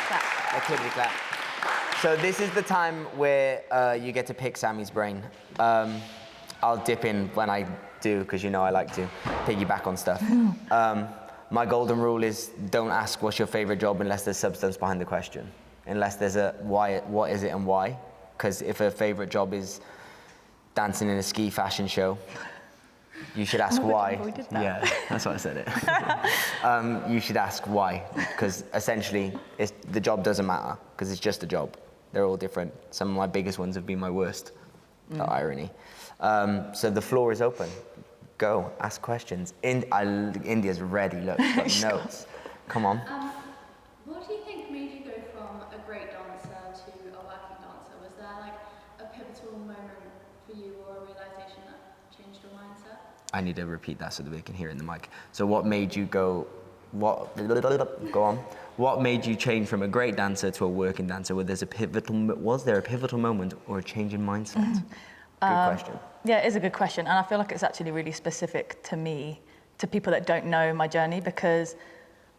clap. A clippity clap. So this is the time where you get to pick Sammi's brain. I'll dip in when I do, because you know I like to piggyback on stuff. My golden rule is don't ask what's your favorite job unless there's substance behind the question. Unless there's a why, what is it and why? Because if a favorite job is dancing in a ski fashion show, you should ask why. Yeah, that's why I said it. You should ask why, because essentially the job doesn't matter, because it's just a job. They're all different. Some of my biggest ones have been my worst. The irony. So the floor is open. Go, ask questions. India's ready, look, she's got notes. Come on. What do you think made you go from a great dancer to a working dancer? Was there like a pivotal moment for you or a realization that changed your mindset? I need to repeat that so that we can hear it in the mic. So what made you go on. What made you change from a great dancer to a working dancer? Was there a pivotal moment or a change in mindset? Good question. Yeah, it is a good question. And I feel like it's actually really specific to me, to people that don't know my journey, because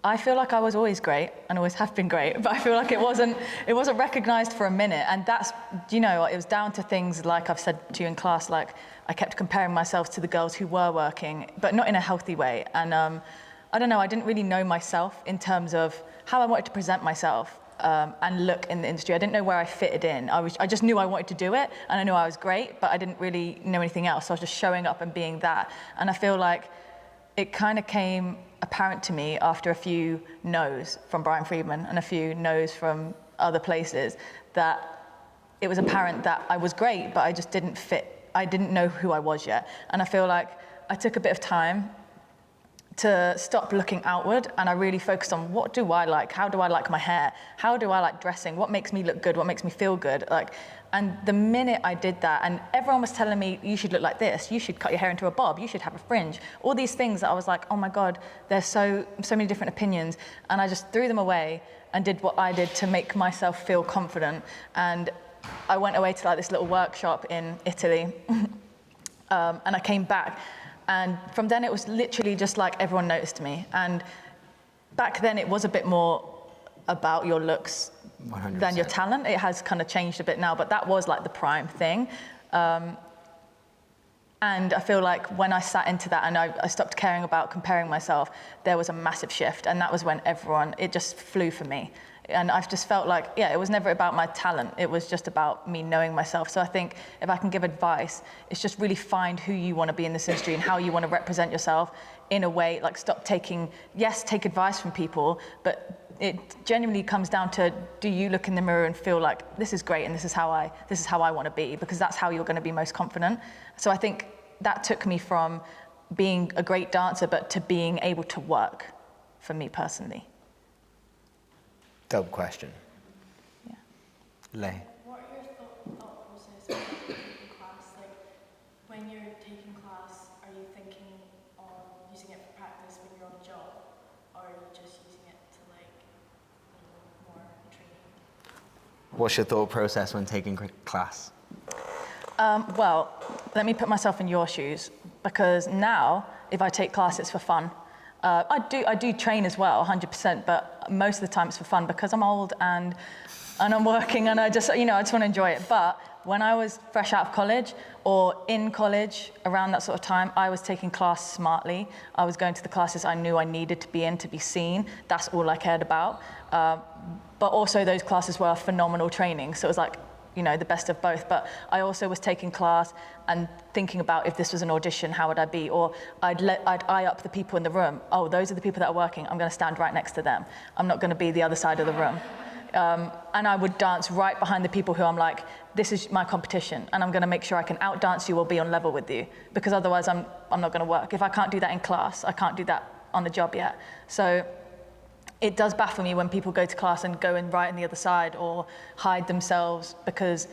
I feel like I was always great and always have been great, but I feel like it wasn't recognized for a minute. And that's, you know, it was down to things like I've said to you in class, like I kept comparing myself to the girls who were working, but not in a healthy way. And I don't know, I didn't really know myself in terms of how I wanted to present myself and look in the industry. I didn't know where I fitted in. I just knew I wanted to do it, and I knew I was great, but I didn't really know anything else. So I was just showing up and being that. And I feel like it kind of came apparent to me after a few no's from Brian Friedman and a few no's from other places, that it was apparent that I was great, but I just didn't fit. I didn't know who I was yet. And I feel like I took a bit of time to stop looking outward, and I really focused on what do I like, how do I like my hair, how do I like dressing, what makes me look good, what makes me feel good, like. And the minute I did that, and everyone was telling me, you should look like this, you should cut your hair into a bob, you should have a fringe, all these things that I was like, oh my God, there's so many different opinions, and I just threw them away and did what I did to make myself feel confident. And I went away to like this little workshop in Italy, and I came back. And from then it was literally just like everyone noticed me. And back then it was a bit more about your looks 100%. Than your talent. It has kind of changed a bit now, but that was like the prime thing. And I feel like when I sat into that and I stopped caring about comparing myself, there was a massive shift. And that was when it just flew for me. And I've just felt like, yeah, it was never about my talent. It was just about me knowing myself. So I think if I can give advice, it's just really find who you want to be in this industry and how you want to represent yourself in a way, like stop take advice from people, but it genuinely comes down to, do you look in the mirror and feel like this is great and this is how I want to be, because that's how you're going to be most confident. So I think that took me from being a great dancer, but to being able to work for me personally. Dope question. Yeah. Lay. What are your thought process when you're taking class? Like, when you're taking class, are you thinking on using it for practice when you're on the job, or are you just using it to like, more training? What's your thought process when taking class? Well, let me put myself in your shoes, because now if I take class, it's for fun. I do train as well, 100%, but most of the time it's for fun because I'm old and I'm working and I just want to enjoy it. But when I was fresh out of college or in college around that sort of time, I was taking class smartly. I was going to the classes I knew I needed to be in to be seen. That's all I cared about. But also those classes were phenomenal training. So it was like, the best of both. But I also was taking class and thinking about if this was an audition, how would I be? Or I'd eye up the people in the room. Oh, those are the people that are working. I'm going to stand right next to them. I'm not going to be the other side of the room. And I would dance right behind the people who I'm like, this is my competition, and I'm going to make sure I can outdance you or be on level with you, because otherwise I'm not going to work. If I can't do that in class, I can't do that on the job yet. So it does baffle me when people go to class and go in right on the other side or hide themselves, because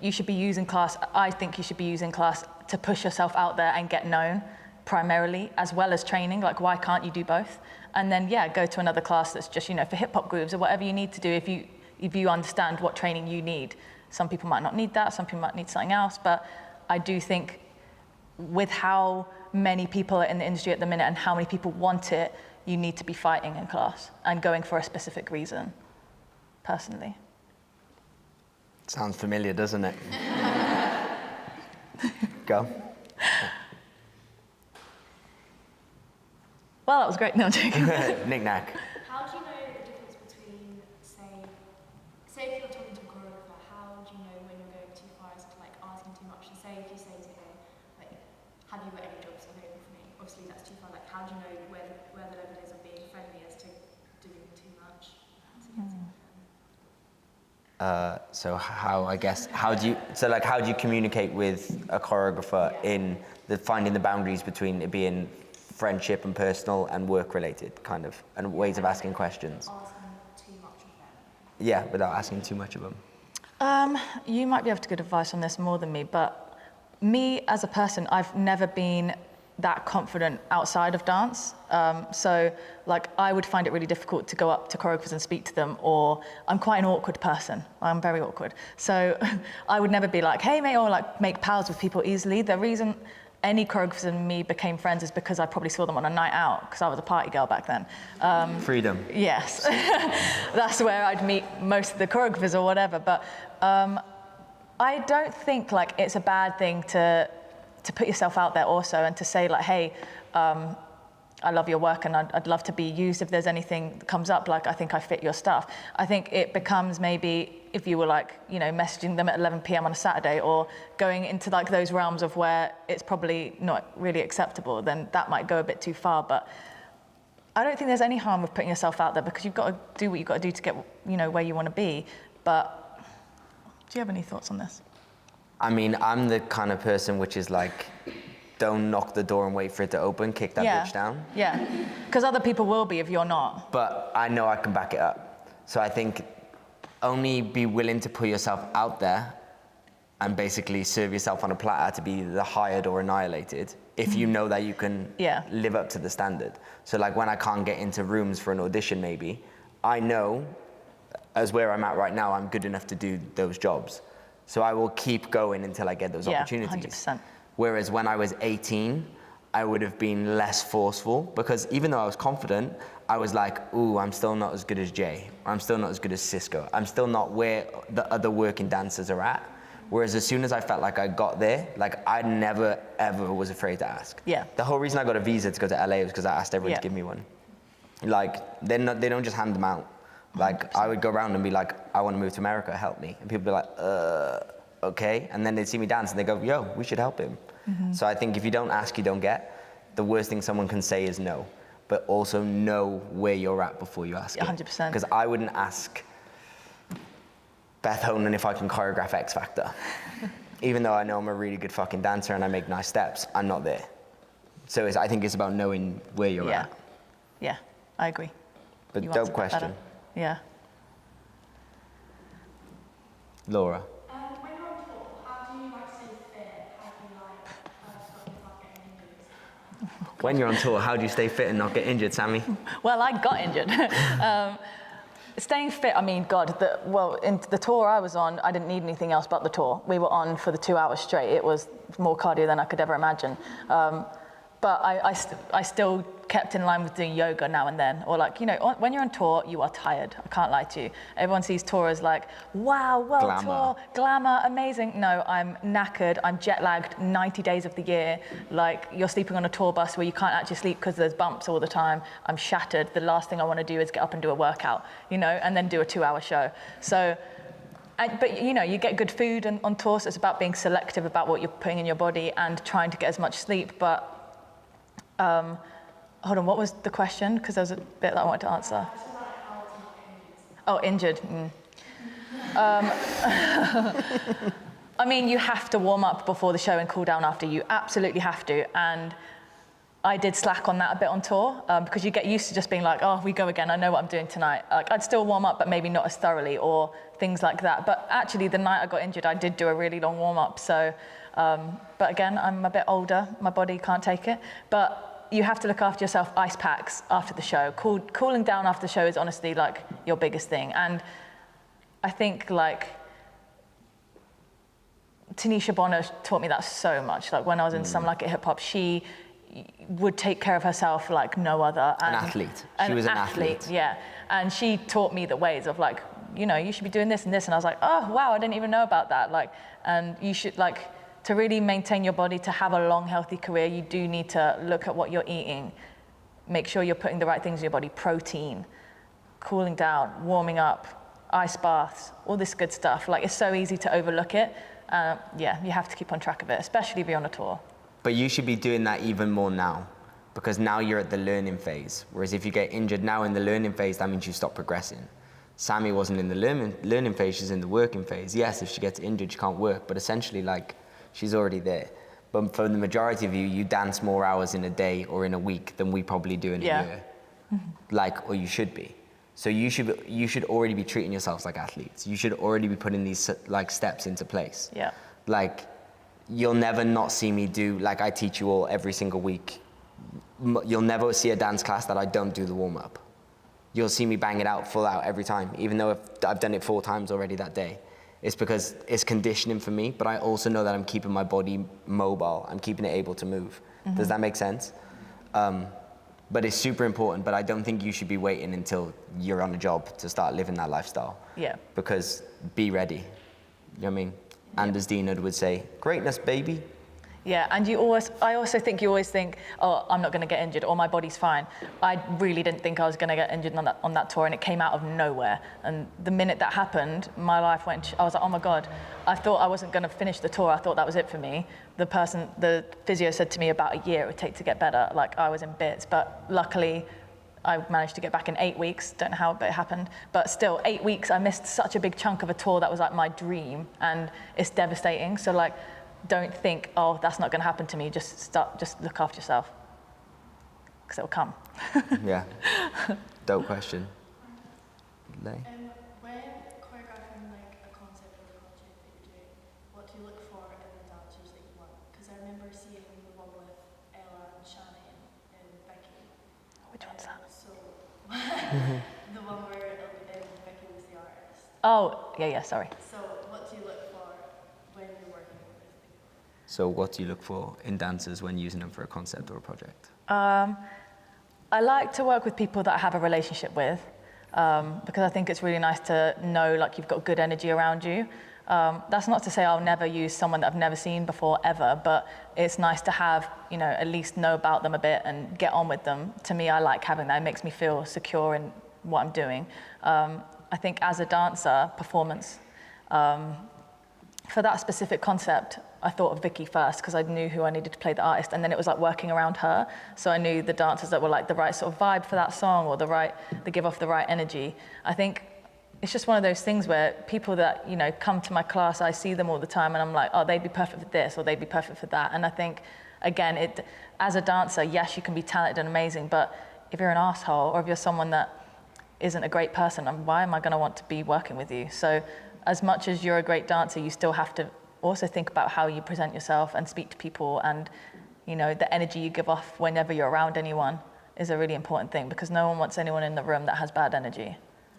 you should be using class. I think you should be using class to push yourself out there and get known primarily, as well as training. Like, why can't you do both? And then, go to another class that's just, for hip hop grooves or whatever you need to do if you understand what training you need. Some people might not need that, some people might need something else, but I do think with how many people are in the industry at the minute and how many people want it, you need to be fighting in class and going for a specific reason. personally. Sounds familiar, doesn't it? Go. Well, that was great. No, I'm joking. Knick-knack. How do you know the difference between, say if you're talking to a choreographer, how do you know when you're going too far as to like asking too much? And say if you say to him, like, have you got any jobs available for me? Obviously that's too far. Like, how do you know where the level is of being friendly as to doing too much? So how do you communicate with a choreographer in finding the boundaries between it being friendship and personal and work related kind of, and ways of asking questions? Asking too much of them. Yeah, without asking too much of them. You might be able to give advice on this more than me, but me as a person, I've never been that confident outside of dance. So like I would find it really difficult to go up to choreographers and speak to them, or I'm quite an awkward person. I'm very awkward. So I would never be like, hey mate, or like make pals with people easily. The reason any choreographers and me became friends is because I probably saw them on a night out, because I was a party girl back then. Freedom. Yes, that's where I'd meet most of the choreographers or whatever. But I don't think like it's a bad thing to put yourself out there also, and to say like, hey, I love your work and I'd love to be used if there's anything that comes up, like I think I fit your stuff. I think it becomes maybe if you were like, you know, messaging them at 11 p.m. on a Saturday, or going into like those realms of where it's probably not really acceptable, then that might go a bit too far. But I don't think there's any harm with putting yourself out there, because you've got to do what you've got to do to get, you know, where you want to be. But do you have any thoughts on this? I mean, I'm the kind of person which is like, don't knock the door and wait for it to open, kick that bitch down. Yeah, because other people will be if you're not. But I know I can back it up. So I think only be willing to put yourself out there and basically serve yourself on a platter to be the hired or annihilated if you know that you can live up to the standard. So like when I can't get into rooms for an audition maybe, I know as where I'm at right now, I'm good enough to do those jobs. So I will keep going until I get those opportunities. 100%. Whereas when I was 18, I would have been less forceful, because even though I was confident, I was like, ooh, I'm still not as good as Jay. I'm still not as good as Cisco. I'm still not where the other working dancers are at. Whereas as soon as I felt like I got there, like I never, ever was afraid to ask. Yeah. The whole reason I got a visa to go to LA was because I asked everyone to give me one. Like, they don't just hand them out. Like, 100%. I would go around and be like, I want to move to America, help me. And people would be like, okay. And then they'd see me dance and they go, yo, we should help him. Mm-hmm. So I think if you don't ask, you don't get. The worst thing someone can say is no, but also know where you're at before you ask. 100%. Because I wouldn't ask Beth Honan if I can choreograph X Factor. Even though I know I'm a really good fucking dancer and I make nice steps, I'm not there. So I think it's about knowing where you're at. Yeah, I agree. But dope question. Yeah. Laura. When you're on tour, how do you like stay fit? How do you like stop yourself getting injured? When you're on tour, how do you stay fit and not get injured, Sammy? Well, I got injured. Staying fit, I mean, God, in the tour I was on, I didn't need anything else but the tour. We were on for the 2 hours straight. It was more cardio than I could ever imagine. But I still kept in line with doing yoga now and then. Or like, you know, when you're on tour, you are tired. I can't lie to you. Everyone sees tour as like, wow, world tour, glamour, amazing. No, I'm knackered. I'm jet lagged 90 days of the year. Like, you're sleeping on a tour bus where you can't actually sleep because there's bumps all the time. I'm shattered. The last thing I want to do is get up and do a workout, you know, and then do a 2 hour show. So, but you know, you get good food on tour, so it's about being selective about what you're putting in your body and trying to get as much sleep. But hold on, what was the question? Because there was a bit that I wanted to answer. Oh, injured. I mean, you have to warm up before the show and cool down after. You absolutely have to. And I did slack on that a bit on tour, because you get used to just being like, oh, we go again, I know what I'm doing tonight. Like, I'd still warm up, but maybe not as thoroughly, or things like that. But actually, the night I got injured, I did do a really long warm up. So, but again, I'm a bit older, my body can't take it. But you have to look after yourself. Ice packs after the show. Cooling down after the show is honestly like your biggest thing. And I think like Tanisha Bonner taught me that so much. Like when I was in Some Like It Hip Hop, she would take care of herself like no other. And an athlete. She was an athlete. Yeah. And she taught me the ways of like you should be doing this and this. And I was like, oh, wow, I didn't even know about that. Like, and you should, like, to really maintain your body, to have a long, healthy career, you do need to look at what you're eating. Make sure you're putting the right things in your body, protein, cooling down, warming up, ice baths, all this good stuff. Like, it's so easy to overlook it. Yeah, you have to keep on track of it, especially if you're on a tour. But you should be doing that even more now, because now you're at the learning phase. Whereas if you get injured now in the learning phase, that means you stop progressing. Sammy wasn't in the learning phase, she's in the working phase. Yes, if she gets injured, she can't work, but essentially, like, she's already there. But for the majority of you, you dance more hours in a day or in a week than we probably do in a year. Like, or you should be. So you should already be treating yourselves like athletes. You should already be putting these like steps into place. Yeah. Like, you'll never not see me do, like, I teach you all every single week. You'll never see a dance class that I don't do the warm up. You'll see me bang it out full out every time, even though I've done it 4 times already that day. It's because it's conditioning for me, but I also know that I'm keeping my body mobile. I'm keeping it able to move. Does that make sense? But it's super important, but I don't think you should be waiting until you're on a job to start living that lifestyle. Yeah. Because be ready. You know what I mean? And as Dean would say, greatness, baby. Yeah, and I also think you always think, oh, I'm not going to get injured, or my body's fine. I really didn't think I was going to get injured on that tour, and it came out of nowhere. And the minute that happened, my life went, I was like, oh my God, I thought I wasn't going to finish the tour. I thought that was it for me. The physio said to me about a year it would take to get better. Like, I was in bits, but luckily I managed to get back in 8 weeks. Don't know how, but it happened. But still, 8 weeks, I missed such a big chunk of a tour that was like my dream, and it's devastating. So like, don't think, oh, that's not going to happen to me. Just look after yourself, because it'll come. Yeah. Dope question. Lay. When choreographing like a concept or a project that you're doing, what do you look for in the dancers that you want? Because I remember seeing the one with Ella and Shani and Becky. Which one's that? So the one where Becky was the artist. Oh, yeah, sorry. So what do you look for when you're working with people? So what do you look for in dancers when using them for a concept or a project? I like to work with people that I have a relationship with, because I think it's really nice to know like you've got good energy around you. That's not to say I'll never use someone that I've never seen before ever, but it's nice to have, at least know about them a bit and get on with them. To me, I like having that. It makes me feel secure in what I'm doing. I think as a dancer, performance, for that specific concept, I thought of Vicky first because I knew who I needed to play the artist, and then it was like working around her. So I knew the dancers that were like the right sort of vibe for that song, or they give off the right energy. I think it's just one of those things where people that, come to my class, I see them all the time and I'm like, oh, they'd be perfect for this, or they'd be perfect for that. And I think, again, as a dancer, yes, you can be talented and amazing, but if you're an asshole or if you're someone that isn't a great person, why am I gonna want to be working with you? So as much as you're a great dancer, you still have to also think about how you present yourself and speak to people, and the energy you give off whenever you're around anyone is a really important thing, because no one wants anyone in the room that has bad energy.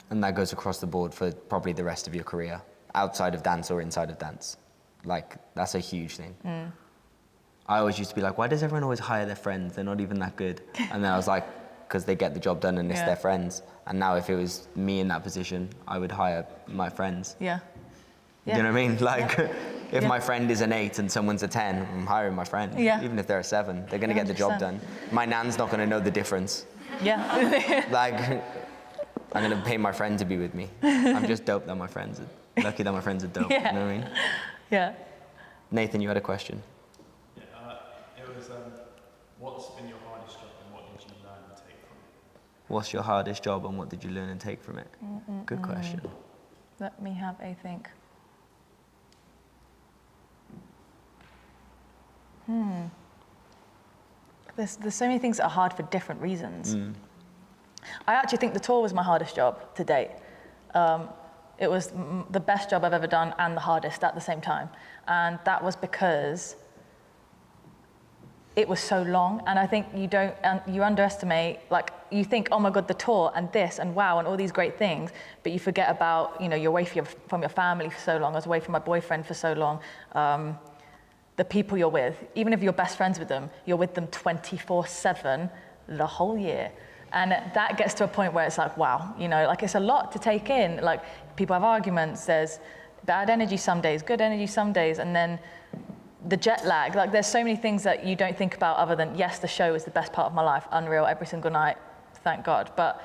And that goes across the board for probably the rest of your career, outside of dance or inside of dance. Like, that's a huge thing. I always used to be like, why does everyone always hire their friends? They're not even that good. And then I was like, because they get the job done and it's their friends. And now if it was me in that position, I would hire my friends. Yeah. You know what I mean? Like, if my friend is an 8 and someone's a 10, I'm hiring my friend. Yeah. Even if they're a 7, they're gonna get the job done. My nan's not gonna know the difference. Yeah. Like, I'm gonna pay my friend to be with me. I'm just dope that my friends are, lucky that my friends are dope. Yeah. You know what I mean? Yeah. Nathan, you had a question. Yeah, it was, what's been your hardest job and what did you learn and take from it? What's your hardest job and what did you learn and take from it? Good question. Let me have a think. There's so many things that are hard for different reasons. I actually think the tour was my hardest job to date. It was the best job I've ever done and the hardest at the same time. And that was because it was so long, and I think you underestimate, like, you think, oh my God, the tour and this and wow and all these great things, but you forget about, you're away from your family for so long. I was away from my boyfriend for so long. The people you're with, even if you're best friends with them, you're with them 24/7 the whole year. And that gets to a point where it's like, wow, you know, like it's a lot to take in. Like people have arguments, there's bad energy some days, good energy some days, and then the jet lag. Like there's so many things that you don't think about other than, yes, the show is the best part of my life, unreal every single night, thank God. But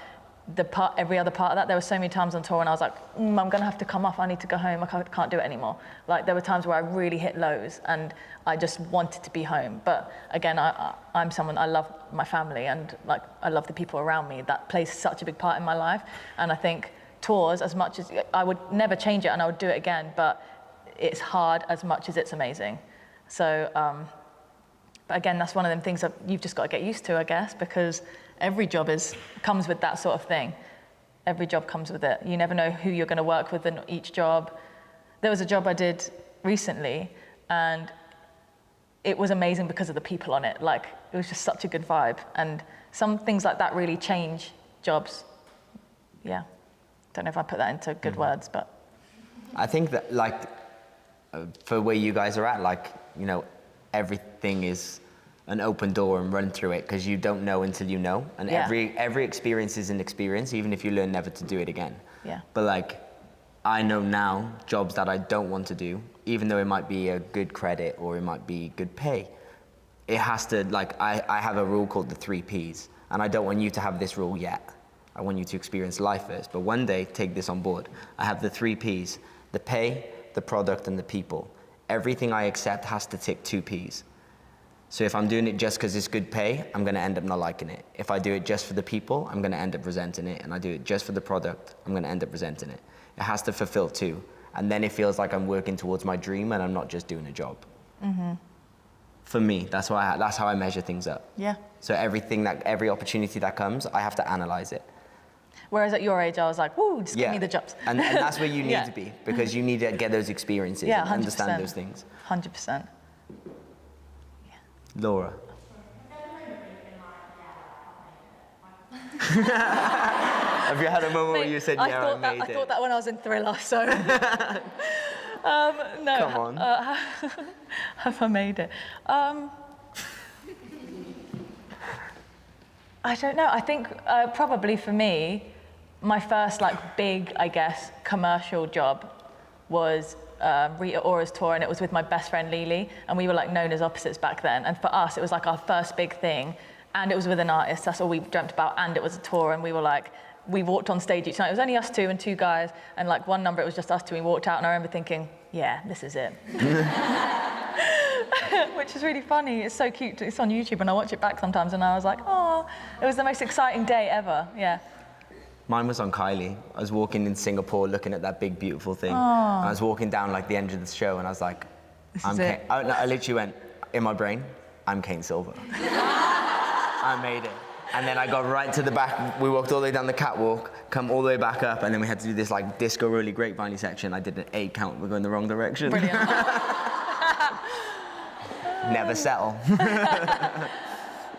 every other part of that, there were so many times on tour when I was like, I'm gonna have to come off, I need to go home, I can't do it anymore. Like there were times where I really hit lows and I just wanted to be home. But again, I'm someone, I love my family and like I love the people around me. That plays such a big part in my life. And I think tours, as much as I would never change it and I would do it again, but it's hard as much as it's amazing. So, but again, that's one of them things that you've just got to get used to, I guess, because every job comes with that sort of thing. Every job comes with it. You never know who you're going to work with in each job. There was a job I did recently, and it was amazing because of the people on it. Like, it was just such a good vibe. And some things like that really change jobs. Yeah. Don't know if I put that into good words, but. I think that, like, for where you guys are at, like, you know, everything is an open door and run through it because you don't know until you know. And Yeah. every experience is an experience, even if you learn never to do it again. Yeah. But like, I know now jobs that I don't want to do, even though it might be a good credit or it might be good pay. It has to, like, I have a rule called the 3 Ps, and I don't want you to have this rule yet. I want you to experience life first, but one day take this on board. I have the 3 Ps, the pay, the product, and the people. Everything I accept has to tick 2 Ps. So if I'm doing it just because it's good pay, I'm gonna end up not liking it. If I do it just for the people, I'm gonna end up resenting it. And I do it just for the product, I'm gonna end up resenting it. It has to fulfill 2. And then it feels like I'm working towards my dream and I'm not just doing a job. Mm-hmm. For me, that's how I measure things up. Yeah. So every opportunity that comes, I have to analyze it. Whereas at your age, I was like, woo, just give me the jobs. And that's where you need Yeah. to be, because you need to get those experiences Yeah, and 100%. understand those things. 100%. Laura. Have you had a moment where you said, I yeah, thought I made it? I thought that when I was in Thriller, so. No. Come on. Have I made it? I don't know. I think probably for me, my first like big, I guess, commercial job was Rita Ora's tour, and it was with my best friend Lily, and we were like known as opposites back then. And for us, it was like our first big thing, and it was with an artist. That's all we dreamt about, and it was a tour, and we were like, we walked on stage each night. It was only us 2 and 2 guys, and like one number it was just us 2. We walked out, and I remember thinking, yeah, this is it. Which is really funny. It's so cute. It's on YouTube, and I watch it back sometimes, and I was like, oh, it was the most exciting day ever. Yeah. Mine was on Kylie. I was walking in Singapore looking at that big, beautiful thing. And I was walking down like the end of the show, and I was like, I literally went, in my brain, I'm Kane Silver. I made it. And then I got right to the back. We walked all the way down the catwalk, come all the way back up, and then we had to do this like disco really grapevine section. I did an 8 count. We're going the wrong direction. Brilliant. Never settle.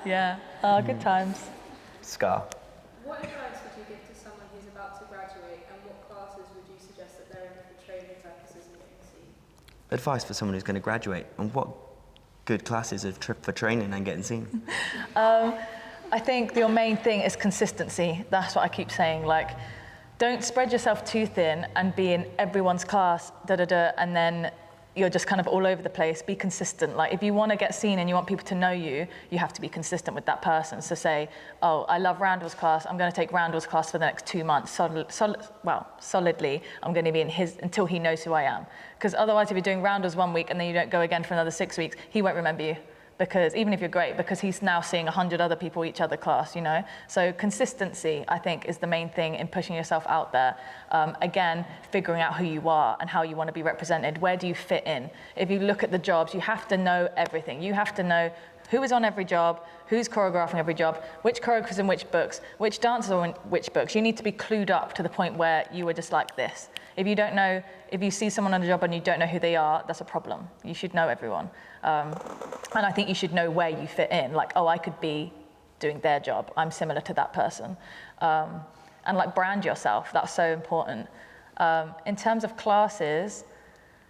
Yeah. Good times. Scar. What advice would you give to someone who's about to graduate, and what classes would you suggest that they're in for training purposes and getting seen? Advice for someone who's going to graduate, and what good classes for training and getting seen? I think your main thing is consistency. That's what I keep saying. Like, don't spread yourself too thin and be in everyone's class, and then you're just kind of all over the place. Be consistent. Like, if you want to get seen and you want people to know you, you have to be consistent with that person. So say, oh, I love Randall's class. I'm going to take Randall's class for the next 2 months. Solidly, I'm going to be in his until he knows who I am. Because otherwise, if you're doing Randall's 1 week and then you don't go again for another 6 weeks, he won't remember you. Because even if you're great, because he's now seeing 100 other people each other class, you know? So consistency, I think, is the main thing in pushing yourself out there. Again, figuring out who you are and how you want to be represented. Where do you fit in? If you look at the jobs, you have to know everything. You have to know who is on every job, who's choreographing every job, which choreographers in which books, which dancers are in which books. You need to be clued up to the point where you are just like this. If you don't know, if you see someone on a job and you don't know who they are, that's a problem. You should know everyone. And I think you should know where you fit in. Like, oh, I could be doing their job. I'm similar to that person. And like brand yourself, that's so important. In terms of classes,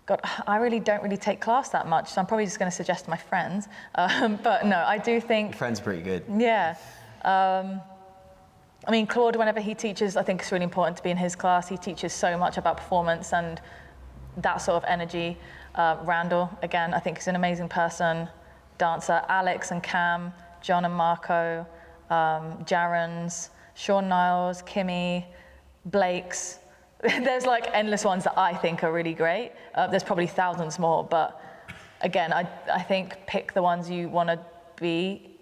God, I really don't really take class that much, so I'm probably just going to suggest to my friends. But no, I do think... Your friend's pretty good. Yeah. I mean, Claude, whenever he teaches, I think it's really important to be in his class. He teaches so much about performance and that sort of energy. Randall, again, I think is an amazing person, dancer. Alex and Cam, John and Marco, Jaren's, Sean Niles, Kimmy, Blake's. There's like endless ones that I think are really great. There's probably thousands more, but again, I think pick the ones you want to be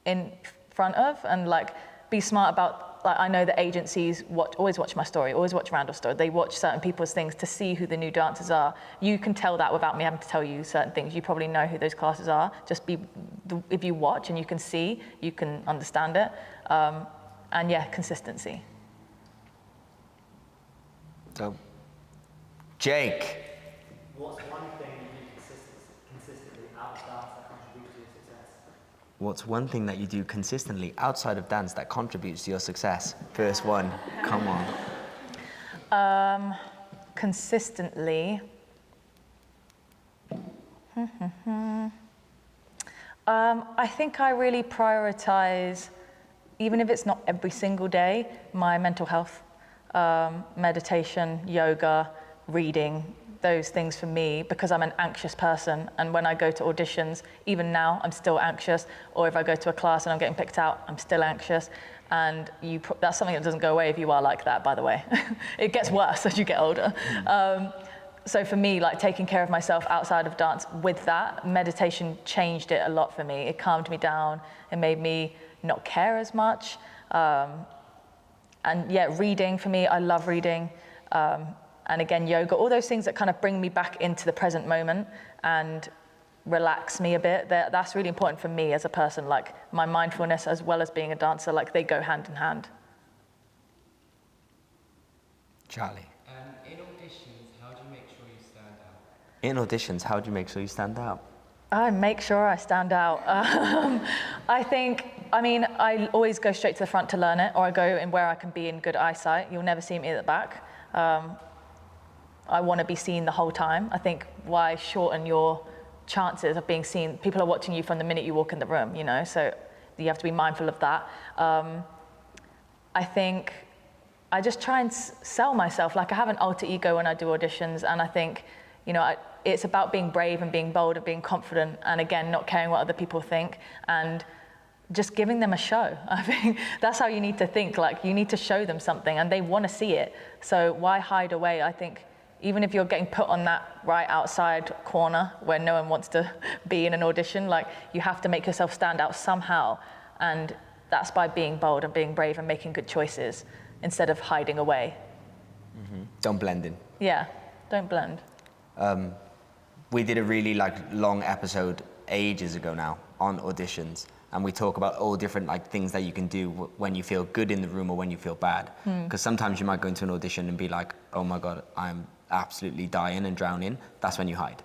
in front of and like be smart about. Like I know the agencies always watch my story, always watch Randall's story. They watch certain people's things to see who the new dancers are. You can tell that without me having to tell you certain things. You probably know who those classes are. Just if you watch and you can see, you can understand it. And yeah, consistency. So, Jake. What's one thing you do consistently out of dance that contributes to your success? What's one thing that you do consistently outside of dance that contributes to your success? First one, come on. Consistently. I think I really prioritize, even if it's not every single day, my mental health, meditation, yoga, reading, those things for me, because I'm an anxious person. And when I go to auditions, even now, I'm still anxious. Or if I go to a class and I'm getting picked out, I'm still anxious. And that's something that doesn't go away if you are like that, by the way. It gets worse as you get older. So for me, like taking care of myself outside of dance with that, meditation changed it a lot for me. It calmed me down. It made me not care as much. And yeah, reading for me, I love reading. And again, yoga, all those things that kind of bring me back into the present moment and relax me a bit. That's really important for me as a person, like my mindfulness as well as being a dancer, like they go hand in hand. Charlie. In auditions, how do you make sure you stand out? In auditions, how do you make sure you stand out? I make sure I stand out. I always go straight to the front to learn it, or I go in where I can be in good eyesight. You'll never see me at the back. I want to be seen the whole time. I think why shorten your chances of being seen? People are watching you from the minute you walk in the room, you know, so you have to be mindful of that. I think I just try and sell myself. Like I have an alter ego when I do auditions, and I think, you know, it's about being brave and being bold and being confident, and again, not caring what other people think, and just giving them a show. I think that's how you need to think. Like you need to show them something, and they want to see it. So why hide away? I think even if you're getting put on that right outside corner where no one wants to be in an audition, like you have to make yourself stand out somehow, and that's by being bold and being brave and making good choices instead of hiding away. Mm-hmm. Don't blend in. Yeah, don't blend. We did a really long episode ages ago now on auditions, and we talk about all different things that you can do when you feel good in the room or when you feel bad. Because sometimes you might go into an audition and be like, oh my God, I'm absolutely dying and drowning. That's when you hide.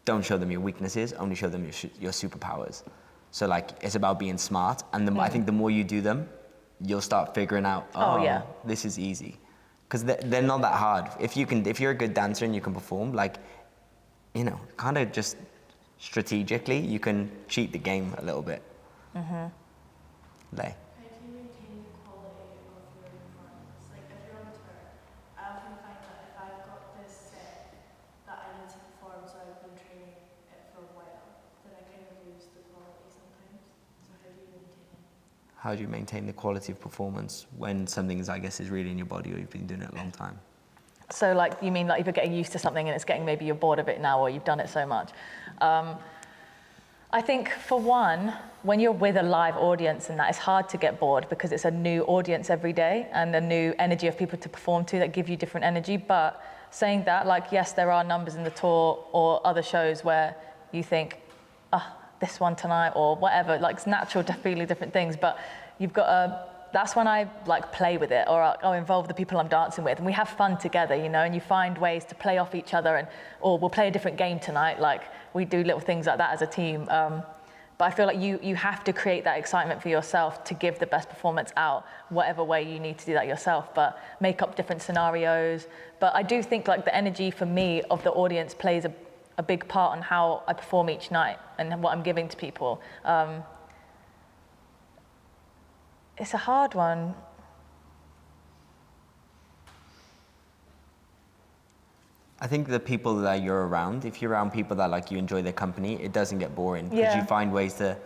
Don't show them your weaknesses, only show them your superpowers. So it's about being smart, and I think the more you do them, you'll start figuring out, this is easy. Because they're not that hard. If you're a good dancer and you can perform, kind of just strategically, you can cheat the game a little bit. Mm-hmm. Lay. How do you maintain the quality of your performance? Like if you're on tour, I often find that if I've got this set that I need to perform, so I've been training it for a while, then I kind of lose the quality sometimes. So how do you maintain it? How do you maintain the quality of performance when something is really in your body or you've been doing it a long time? So you mean if you're getting used to something and it's getting, maybe you're bored of it now or you've done it so much. I think for one, when you're with a live audience and that, it's hard to get bored because it's a new audience every day and a new energy of people to perform to that give you different energy. But saying that, yes, there are numbers in the tour or other shows where you think, this one tonight or whatever, it's natural to feel different things, but you've got that's when I play with it, or I'll involve the people I'm dancing with, and we have fun together, you know, and you find ways to play off each other, or we'll play a different game tonight, we do little things like that as a team. But I feel like you have to create that excitement for yourself to give the best performance out, whatever way you need to do that yourself, but make up different scenarios. But I do think the energy for me of the audience plays a big part on how I perform each night and what I'm giving to people. It's a hard one. I think the people that you're around, if you're around people that like you enjoy their company, it doesn't get boring because Yeah. you find ways to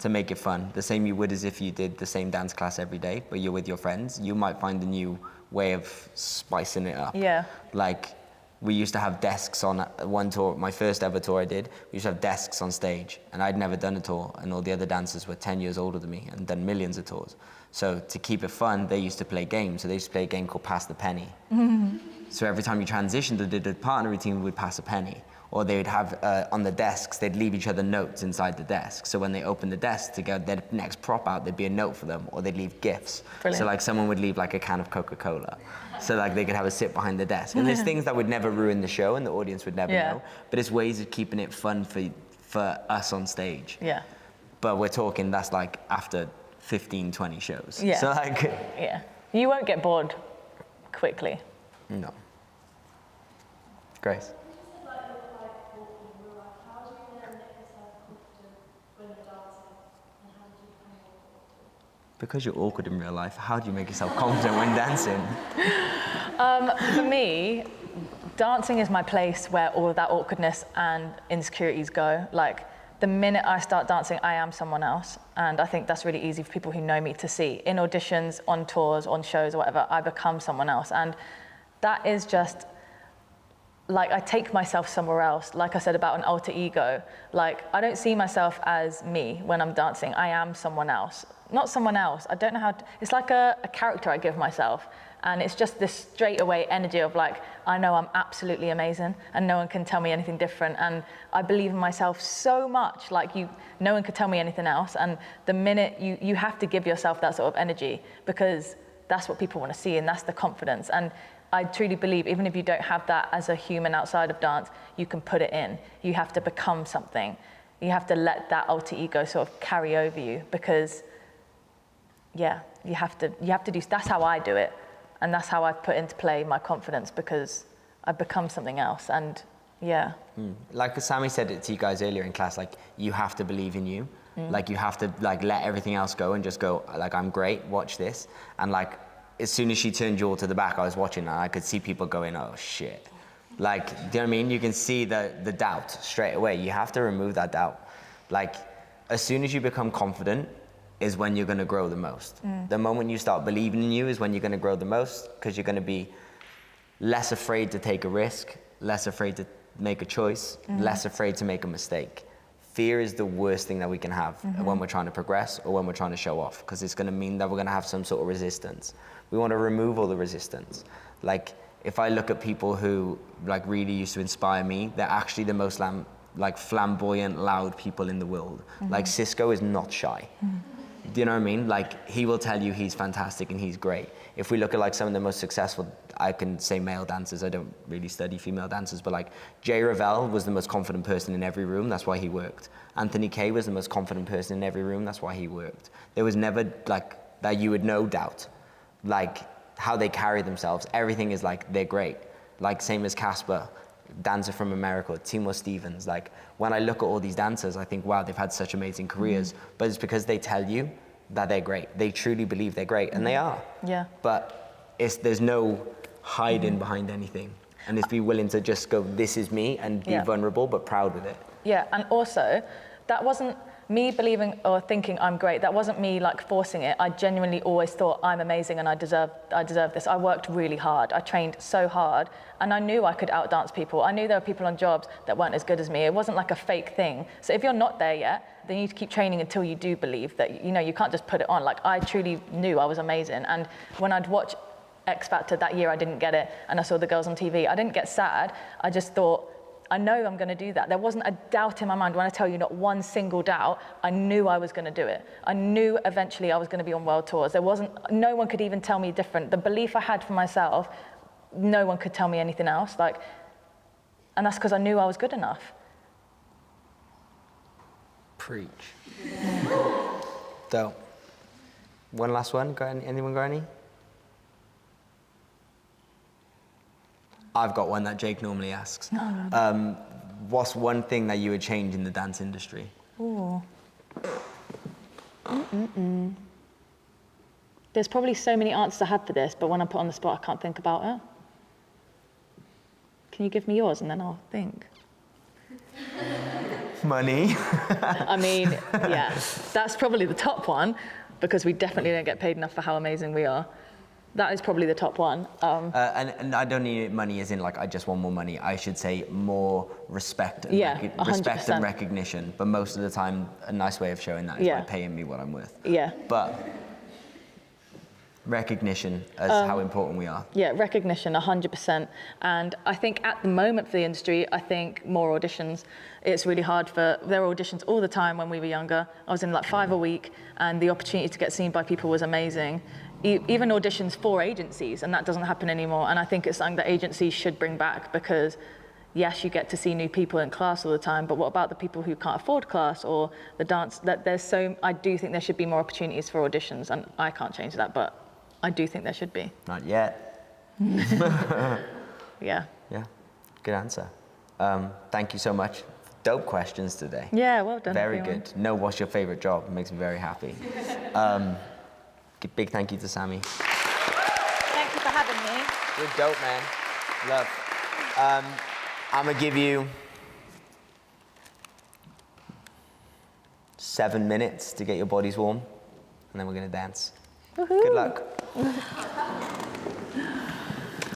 make it fun. The same you would as if you did the same dance class every day, but you're with your friends. You might find a new way of spicing it up. Yeah. Like we used to have desks on one tour, my first ever tour I did, we used to have desks on stage and I'd never done a tour and all the other dancers were 10 years older than me and done millions of tours. So to keep it fun, they used to play games. So they used to play a game called Pass the Penny. So every time you transitioned or did a partner routine, we would pass a penny. Or they would have, on the desks, they'd leave each other notes inside the desk. So when they opened the desk to get their next prop out, there'd be a note for them, or they'd leave gifts. Brilliant. So like someone would leave like a can of Coca-Cola. So like they could have a sip behind the desk. And there's things that would never ruin the show and the audience would never Yeah. know. But it's ways of keeping it fun for us on stage. Yeah. But we're talking, that's like after 15, 20 shows. Yeah. So like, Yeah. You won't get bored quickly. no. Grace. Because you're awkward in real life, how do you make yourself confident when dancing? For me, dancing is my place where all of that awkwardness and insecurities go. Like, the minute I start dancing, I am someone else. And I think that's really easy for people who know me to see. In auditions, on tours, on shows or whatever, I become someone else. And that is just, like, I take myself somewhere else. Like I said about an alter ego, like, I don't see myself as me when I'm dancing. I am someone else. Not someone else. I don't know how to, it's like a character I give myself. And it's just this straight away energy of like, I know I'm absolutely amazing and no one can tell me anything different. And I believe in myself so much, like no one could tell me anything else. And the minute you have to give yourself that sort of energy because that's what people want to see and that's the confidence. And I truly believe even if you don't have that as a human outside of dance, you can put it in. You have to become something. You have to let that alter ego sort of carry over you because yeah, you have to do, that's how I do it. And that's how I've put into play my confidence because I've become something else. And yeah. Like Sammy said it to you guys earlier in class, like you have to believe in you. Like you have to like let everything else go and just go like, I'm great, watch this. And like, as soon as she turned you all to the back, I was watching and I could see people going, oh shit. Like, do you know what I mean? You can see the doubt straight away. You have to remove that doubt. Like, as soon as you become confident, is when you're going to grow the most. The moment you start believing in you is when you're going to grow the most because you're going to be less afraid to take a risk, less afraid to make a choice, less afraid to make a mistake. Fear is the worst thing that we can have when we're trying to progress or when we're trying to show off because it's going to mean that we're going to have some sort of resistance. We want to remove all the resistance. Like if I look at people who like really used to inspire me, they're actually the most like flamboyant, loud people in the world. Like Cisco is not shy. Do you know what I mean? Like, he will tell you he's fantastic and he's great. If we look at, like, some of the most successful, I can say male dancers, I don't really study female dancers, but, like, Jay Ravel was the most confident person in every room, that's why he worked. Anthony Kay was the most confident person in every room, that's why he worked. There was never, like, that you would no doubt, like, how they carry themselves. Everything is, like, they're great. Like, same as Casper, dancer from America, Timur Stevens. Like, when I look at all these dancers, I think, wow, they've had such amazing careers. But it's because they tell you that they're great. They truly believe they're great, and they are. Yeah. But there's no hiding behind anything. And it's be willing to just go, this is me, and be vulnerable, but proud with it. Yeah, and also, that wasn't me believing or thinking I'm great. That wasn't me like forcing it. I genuinely always thought I'm amazing and I deserve this. I worked really hard. I trained so hard and I knew I could outdance people. I knew there were people on jobs that weren't as good as me. It wasn't like a fake thing. So if you're not there yet, then you need to keep training until you do believe that, you know, you can't just put it on. Like I truly knew I was amazing. And when I'd watch X Factor that year, I didn't get it. And I saw the girls on TV. I didn't get sad. I just thought, I know I'm going to do that. There wasn't a doubt in my mind. When I tell you not one single doubt, I knew I was going to do it. I knew eventually I was going to be on world tours. No one could even tell me different. The belief I had for myself, no one could tell me anything else. And that's because I knew I was good enough. Preach. So, one last one. Anyone got any? I've got one that Jake normally asks. What's one thing that you would change in the dance industry? Ooh. There's probably so many answers I had for this, but when I'm put on the spot, I can't think about it. Can you give me yours and then I'll think? Money. I mean, yeah, that's probably the top one because we definitely don't get paid enough for how amazing we are. That is probably the top one. And I don't need money as in like I just want more money. I should say more respect and, Yeah, respect and 100%. recognition. But most of the time, a nice way of showing that is Yeah. by paying me what I'm worth. Yeah. But recognition as how important we are. Yeah, recognition, 100%. And I think at the moment for the industry, I think more auditions. It's really hard there were auditions all the time when we were younger. I was in like 5 a week, and the opportunity to get seen by people was amazing. Even auditions for agencies, and that doesn't happen anymore. And I think it's something that agencies should bring back because yes, you get to see new people in class all the time, but what about the people who can't afford class or the dance? I do think there should be more opportunities for auditions, and I can't change that, but I do think there should be. Not yet. Yeah. Yeah, good answer. Thank you so much. Dope questions today. Yeah, well done. Very everyone. good. Know what's your favorite job. It makes me very happy. Big thank you to Sammy. Thank you for having me. You're dope, man. Love. I'm gonna give you 7 minutes to get your bodies warm, and then we're gonna dance. Woohoo. Good luck.